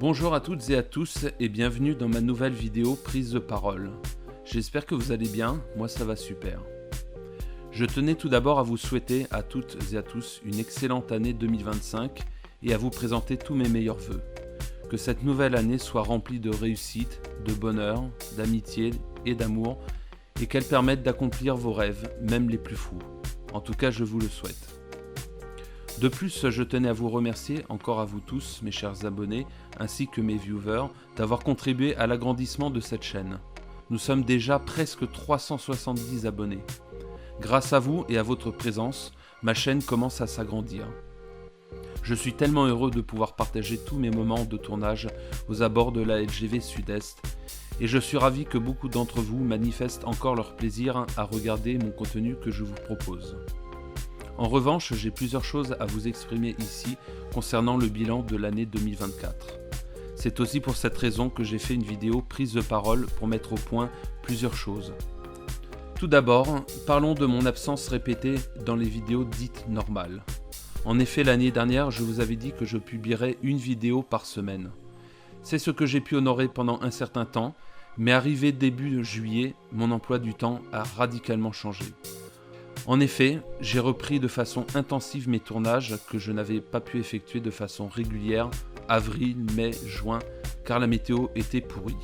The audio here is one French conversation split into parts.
Bonjour à toutes et à tous et bienvenue dans ma nouvelle vidéo prise de parole. J'espère que vous allez bien, moi ça va super. Je tenais tout d'abord à vous souhaiter à toutes et à tous une excellente année 2025 et à vous présenter tous mes meilleurs vœux. Que cette nouvelle année soit remplie de réussite, de bonheur, d'amitié et d'amour et qu'elle permette d'accomplir vos rêves, même les plus fous. En tout cas, je vous le souhaite. De plus, je tenais à vous remercier encore à vous tous, mes chers abonnés, ainsi que mes viewers, d'avoir contribué à l'agrandissement de cette chaîne. Nous sommes déjà presque 370 abonnés. Grâce à vous et à votre présence, ma chaîne commence à s'agrandir. Je suis tellement heureux de pouvoir partager tous mes moments de tournage aux abords de la LGV Sud-Est et je suis ravi que beaucoup d'entre vous manifestent encore leur plaisir à regarder mon contenu que je vous propose. En revanche, j'ai plusieurs choses à vous exprimer ici concernant le bilan de l'année 2024. C'est aussi pour cette raison que j'ai fait une vidéo prise de parole pour mettre au point plusieurs choses. Tout d'abord, parlons de mon absence répétée dans les vidéos dites normales. En effet, l'année dernière, je vous avais dit que je publierais une vidéo par semaine. C'est ce que j'ai pu honorer pendant un certain temps, mais arrivé début juillet, mon emploi du temps a radicalement changé. En effet, j'ai repris de façon intensive mes tournages que je n'avais pas pu effectuer de façon régulière avril, mai, juin, car la météo était pourrie.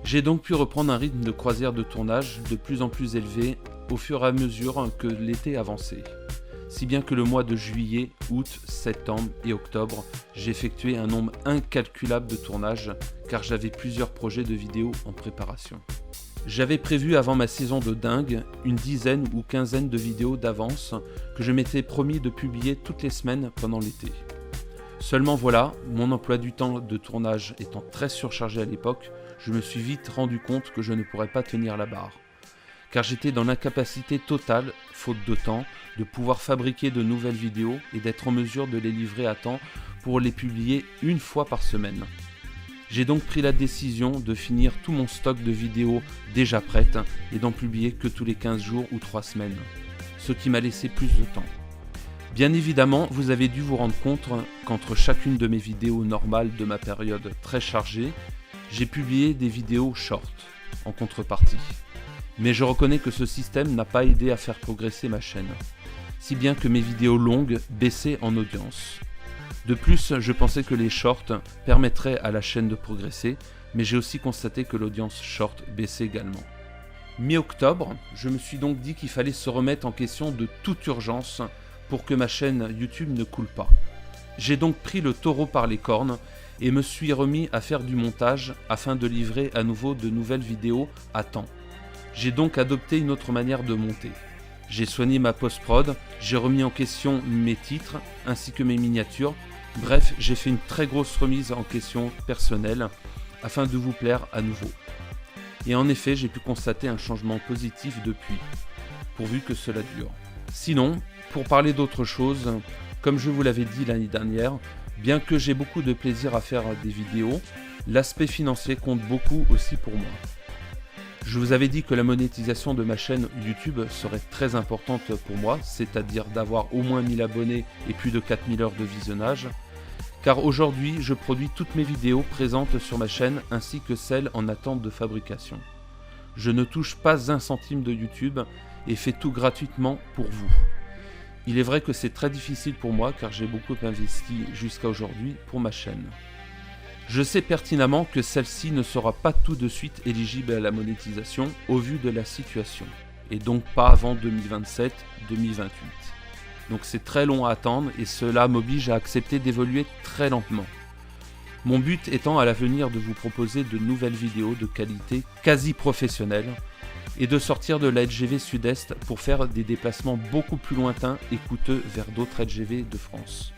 J'ai donc pu reprendre un rythme de croisière de tournage de plus en plus élevé au fur et à mesure que l'été avançait. Si bien que le mois de juillet, août, septembre et octobre, j'ai effectué un nombre incalculable de tournages car j'avais plusieurs projets de vidéos en préparation. J'avais prévu avant ma saison de dingue une dizaine ou quinzaine de vidéos d'avance que je m'étais promis de publier toutes les semaines pendant l'été. Seulement voilà, mon emploi du temps de tournage étant très surchargé à l'époque, je me suis vite rendu compte que je ne pourrais pas tenir la barre. Car j'étais dans l'incapacité totale, faute de temps, de pouvoir fabriquer de nouvelles vidéos et d'être en mesure de les livrer à temps pour les publier une fois par semaine. J'ai donc pris la décision de finir tout mon stock de vidéos déjà prêtes et d'en publier que tous les 15 jours ou 3 semaines, ce qui m'a laissé plus de temps. Bien évidemment, vous avez dû vous rendre compte qu'entre chacune de mes vidéos normales de ma période très chargée, j'ai publié des vidéos short en contrepartie. Mais je reconnais que ce système n'a pas aidé à faire progresser ma chaîne, si bien que mes vidéos longues baissaient en audience. De plus, je pensais que les shorts permettraient à la chaîne de progresser, mais j'ai aussi constaté que l'audience short baissait également. Mi-octobre, je me suis donc dit qu'il fallait se remettre en question de toute urgence pour que ma chaîne YouTube ne coule pas. J'ai donc pris le taureau par les cornes et me suis remis à faire du montage afin de livrer à nouveau de nouvelles vidéos à temps. J'ai donc adopté une autre manière de monter. J'ai soigné ma post-prod, j'ai remis en question mes titres ainsi que mes miniatures. Bref, j'ai fait une très grosse remise en question personnelle afin de vous plaire à nouveau. Et en effet, j'ai pu constater un changement positif depuis, pourvu que cela dure. Sinon, pour parler d'autre chose, comme je vous l'avais dit l'année dernière, bien que j'ai beaucoup de plaisir à faire des vidéos, l'aspect financier compte beaucoup aussi pour moi. Je vous avais dit que la monétisation de ma chaîne YouTube serait très importante pour moi, c'est-à-dire d'avoir au moins 1000 abonnés et plus de 4000 heures de visionnage, car aujourd'hui je produis toutes mes vidéos présentes sur ma chaîne ainsi que celles en attente de fabrication. Je ne touche pas un centime de YouTube et fais tout gratuitement pour vous. Il est vrai que c'est très difficile pour moi car j'ai beaucoup investi jusqu'à aujourd'hui pour ma chaîne. Je sais pertinemment que celle-ci ne sera pas tout de suite éligible à la monétisation au vu de la situation, et donc pas avant 2027-2028. Donc c'est très long à attendre et cela m'oblige à accepter d'évoluer très lentement. Mon but étant à l'avenir de vous proposer de nouvelles vidéos de qualité quasi professionnelle et de sortir de la LGV Sud-Est pour faire des déplacements beaucoup plus lointains et coûteux vers d'autres LGV de France.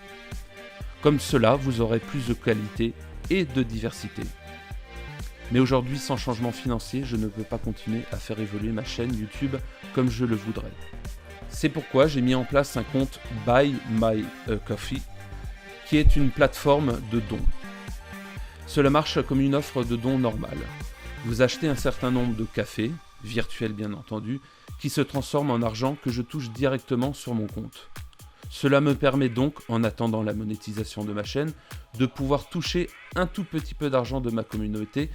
Comme cela, vous aurez plus de qualité et de diversité. Mais aujourd'hui, sans changement financier, je ne peux pas continuer à faire évoluer ma chaîne YouTube comme je le voudrais. C'est pourquoi j'ai mis en place un compte Buy My Coffee, qui est une plateforme de dons. Cela marche comme une offre de dons normale. Vous achetez un certain nombre de cafés, virtuels bien entendu, qui se transforment en argent que je touche directement sur mon compte. Cela me permet donc, en attendant la monétisation de ma chaîne, de pouvoir toucher un tout petit peu d'argent de ma communauté,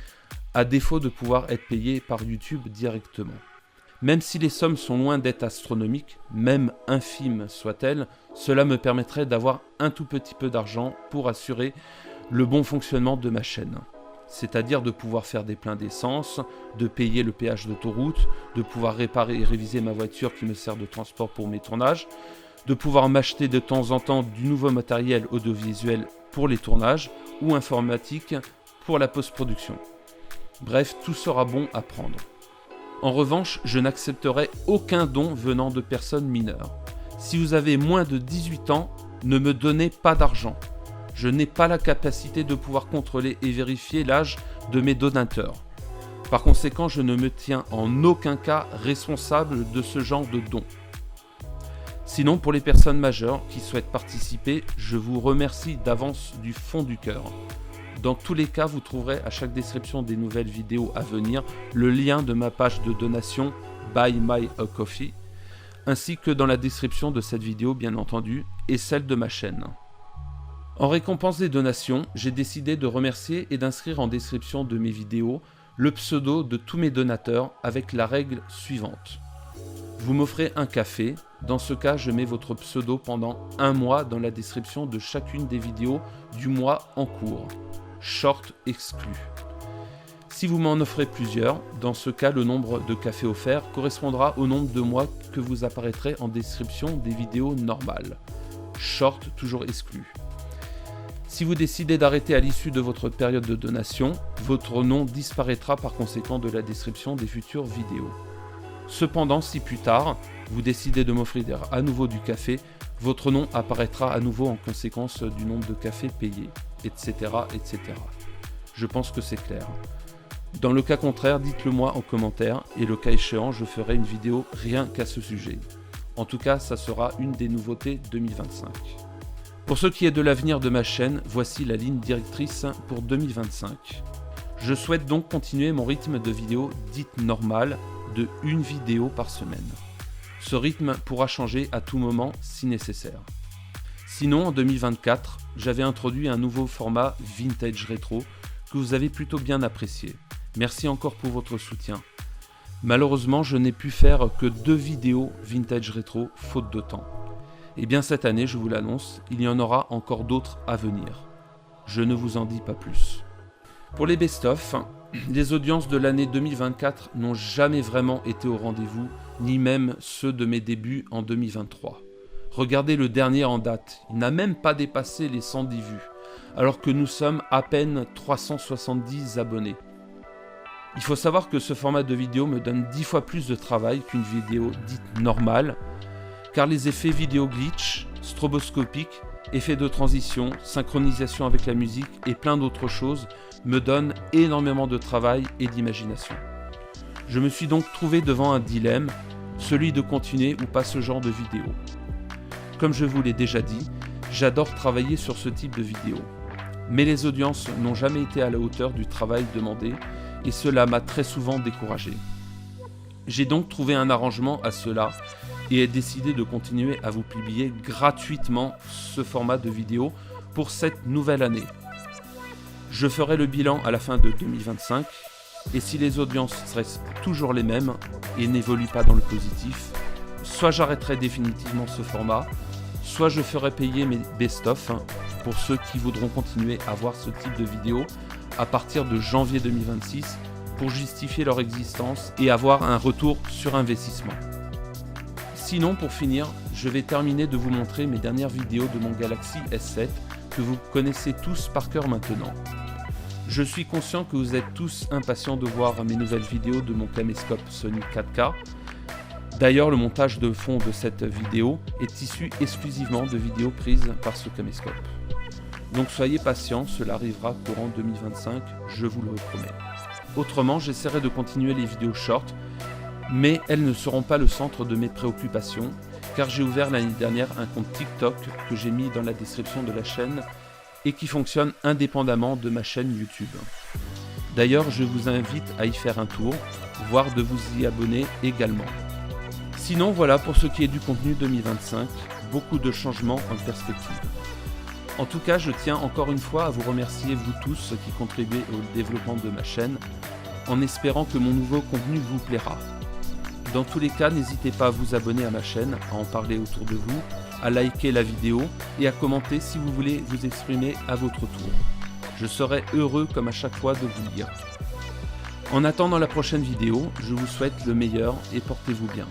à défaut de pouvoir être payé par YouTube directement. Même si les sommes sont loin d'être astronomiques, même infimes soient-elles, cela me permettrait d'avoir un tout petit peu d'argent pour assurer le bon fonctionnement de ma chaîne. C'est-à-dire de pouvoir faire des pleins d'essence, de payer le péage d'autoroute, de pouvoir réparer et réviser ma voiture qui me sert de transport pour mes tournages, de pouvoir m'acheter de temps en temps du nouveau matériel audiovisuel pour les tournages ou informatique pour la post-production. Bref, tout sera bon à prendre. En revanche, je n'accepterai aucun don venant de personnes mineures. Si vous avez moins de 18 ans, ne me donnez pas d'argent. Je n'ai pas la capacité de pouvoir contrôler et vérifier l'âge de mes donateurs. Par conséquent, je ne me tiens en aucun cas responsable de ce genre de dons. Sinon, pour les personnes majeures qui souhaitent participer, je vous remercie d'avance du fond du cœur. Dans tous les cas, vous trouverez à chaque description des nouvelles vidéos à venir le lien de ma page de donation Buy My a Coffee, ainsi que dans la description de cette vidéo bien entendu, et celle de ma chaîne. En récompense des donations, j'ai décidé de remercier et d'inscrire en description de mes vidéos le pseudo de tous mes donateurs avec la règle suivante. Vous m'offrez un café, dans ce cas je mets votre pseudo pendant 1 mois dans la description de chacune des vidéos du mois en cours. Short exclu. Si vous m'en offrez plusieurs, dans ce cas le nombre de cafés offerts correspondra au nombre de mois que vous apparaîtrez en description des vidéos normales. Short toujours exclu. Si vous décidez d'arrêter à l'issue de votre période de donation, votre nom disparaîtra par conséquent de la description des futures vidéos. Cependant, si plus tard, vous décidez de m'offrir à nouveau du café, votre nom apparaîtra à nouveau en conséquence du nombre de cafés payés, etc., etc. Je pense que c'est clair. Dans le cas contraire, dites-le moi en commentaire et le cas échéant, je ferai une vidéo rien qu'à ce sujet. En tout cas, ça sera une des nouveautés 2025. Pour ce qui est de l'avenir de ma chaîne, voici la ligne directrice pour 2025. Je souhaite donc continuer mon rythme de vidéo dite normale de 1 vidéo par semaine. Ce rythme pourra changer à tout moment si nécessaire. Sinon, en 2024, j'avais introduit un nouveau format vintage rétro que vous avez plutôt bien apprécié. Merci encore pour votre soutien. Malheureusement, je n'ai pu faire que 2 vidéos vintage rétro faute de temps. Et bien cette année, je vous l'annonce, il y en aura encore d'autres à venir. Je ne vous en dis pas plus. Pour les best-of, les audiences de l'année 2024 n'ont jamais vraiment été au rendez-vous, ni même ceux de mes débuts en 2023. Regardez le dernier en date, il n'a même pas dépassé les 110 vues, alors que nous sommes à peine 370 abonnés. Il faut savoir que ce format de vidéo me donne 10 fois plus de travail qu'une vidéo dite normale, car les effets vidéo glitch, stroboscopiques, effets de transition, synchronisation avec la musique et plein d'autres choses me donnent énormément de travail et d'imagination. Je me suis donc trouvé devant un dilemme, celui de continuer ou pas ce genre de vidéo. Comme je vous l'ai déjà dit, j'adore travailler sur ce type de vidéo. Mais les audiences n'ont jamais été à la hauteur du travail demandé et cela m'a très souvent découragé. J'ai donc trouvé un arrangement à cela et ai décidé de continuer à vous publier gratuitement ce format de vidéo pour cette nouvelle année. Je ferai le bilan à la fin de 2025 et si les audiences restent toujours les mêmes et n'évoluent pas dans le positif, soit j'arrêterai définitivement ce format, soit je ferai payer mes best-of pour ceux qui voudront continuer à voir ce type de vidéo à partir de janvier 2026 pour justifier leur existence et avoir un retour sur investissement. Sinon, pour finir, je vais terminer de vous montrer mes dernières vidéos de mon Galaxy S7 que vous connaissez tous par cœur maintenant. Je suis conscient que vous êtes tous impatients de voir mes nouvelles vidéos de mon caméscope Sony 4K. D'ailleurs, le montage de fond de cette vidéo est issu exclusivement de vidéos prises par ce caméscope. Donc soyez patients, cela arrivera courant 2025, je vous le promets. Autrement, j'essaierai de continuer les vidéos short, mais elles ne seront pas le centre de mes préoccupations, car j'ai ouvert l'année dernière un compte TikTok que j'ai mis dans la description de la chaîne et qui fonctionne indépendamment de ma chaîne YouTube. D'ailleurs, je vous invite à y faire un tour, voire de vous y abonner également. Sinon, voilà pour ce qui est du contenu 2025, beaucoup de changements en perspective. En tout cas, je tiens encore une fois à vous remercier vous tous qui contribuez au développement de ma chaîne, en espérant que mon nouveau contenu vous plaira. Dans tous les cas, n'hésitez pas à vous abonner à ma chaîne, à en parler autour de vous, à liker la vidéo et à commenter si vous voulez vous exprimer à votre tour. Je serai heureux comme à chaque fois de vous lire. En attendant la prochaine vidéo, je vous souhaite le meilleur et portez-vous bien.